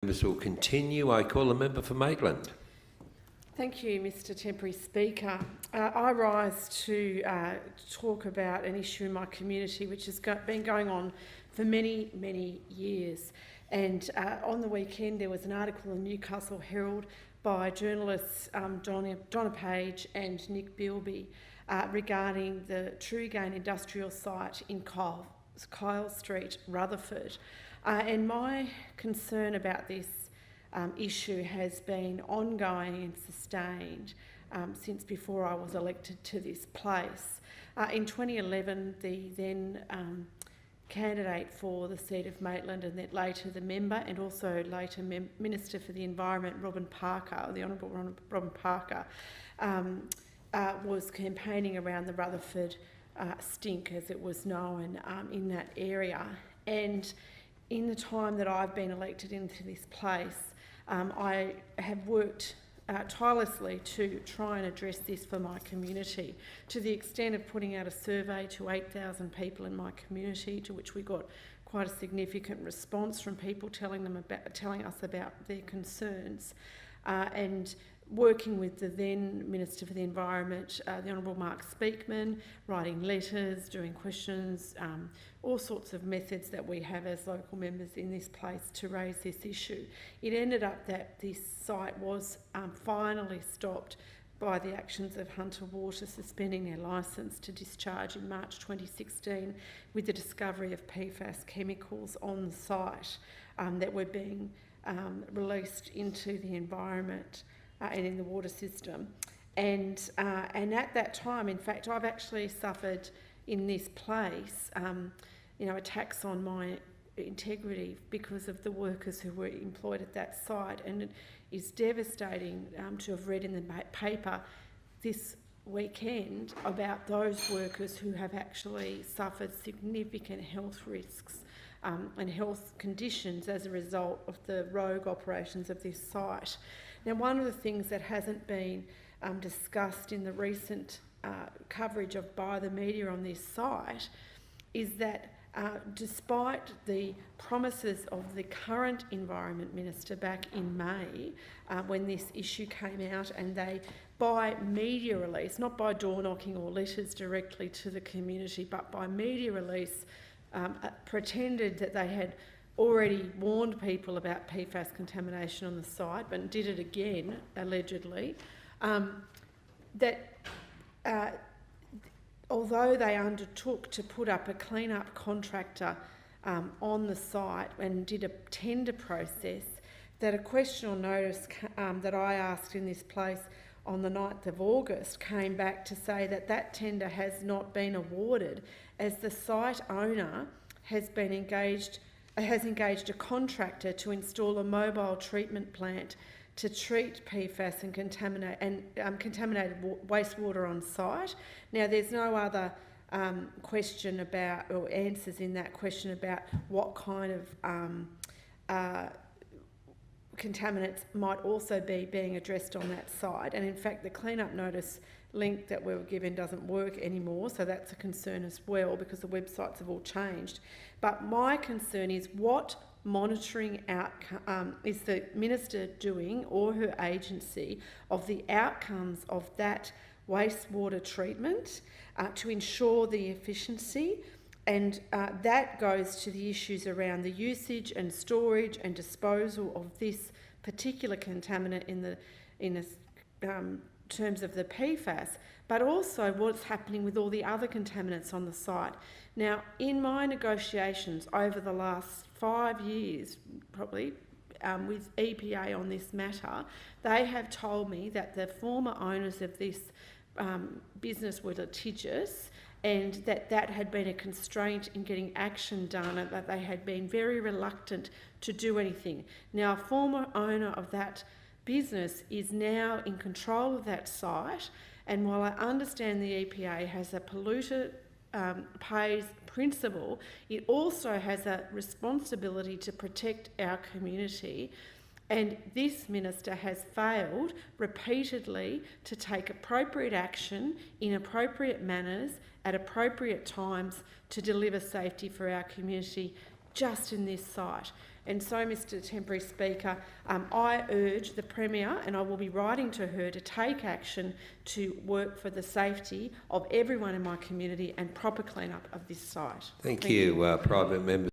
This will continue. I call the member for Maitland. Thank you, Mr Temporary Speaker. I rise to talk about an issue in my community which has been going on for many, many years. And on the weekend there was an article in the Newcastle Herald by journalists Donna Page and Nick Bilby regarding the Truegain industrial site in Kyle Street, Rutherford. And my concern about this issue has been ongoing and sustained since before I was elected to this place. In 2011, the then candidate for the seat of Maitland and then later the member and also later Minister for the Environment, the Honourable Robin Parker, was campaigning around the Rutherford stink, as it was known, in that area. And in the time that I've been elected into this place, I have worked tirelessly to try and address this for my community, to the extent of putting out a survey to 8,000 people in my community, to which we got quite a significant response from people telling us about their concerns, and working with the then Minister for the Environment, the Honourable Mark Speakman, writing letters, doing questions, all sorts of methods that we have as local members in this place to raise this issue. It ended up that this site was finally stopped by the actions of Hunter Water suspending their licence to discharge in March 2016 with the discovery of PFAS chemicals on the site that were being released into the environment and in the water system. And at that time, in fact, I've actually suffered in this place, attacks on my integrity because of the workers who were employed at that site. And it is devastating to have read in the paper this weekend about those workers who have actually suffered significant health risks and health conditions as a result of the rogue operations of this site. Now, one of the things that hasn't been discussed in the recent coverage by the media on this site is that despite the promises of the current Environment Minister back in May, when this issue came out, and they, by media release, not by door knocking or letters directly to the community, but by media release, pretended that they had already warned people about PFAS contamination on the site, but did it again, allegedly, although they undertook to put up a clean-up contractor on the site and did a tender process, that a question or notice that I asked in this place on the 9th of August came back to say that that tender has not been awarded, as the site owner has engaged a contractor to install a mobile treatment plant to treat PFAS and contaminated wastewater on site. Now, there's no other question about, or answers in that question about what kind of contaminants might also be being addressed on that site. And in fact, the clean-up notice link that we were given doesn't work anymore, so that's a concern as well, because the websites have all changed. But my concern is, what monitoring outcome is the Minister doing, or her agency, of the outcomes of that wastewater treatment to ensure the efficiency? And that goes to the issues around the usage and storage and disposal of this particular contaminant in terms of the PFAS, but also what's happening with all the other contaminants on the site. Now, in my negotiations over the last 5 years, probably, with EPA on this matter, they have told me that the former owners of this business were litigious, and that had been a constraint in getting action done, and that they had been very reluctant to do anything. Now, a former owner of that business is now in control of that site, and while I understand the EPA has a polluter pays principle, it also has a responsibility to protect our community. And this minister has failed repeatedly to take appropriate action in appropriate manners at appropriate times to deliver safety for our community just in this site. And so, Mr Temporary Speaker, I urge the Premier, and I will be writing to her, to take action to work for the safety of everyone in my community and proper clean-up of this site. Thank you. Private members.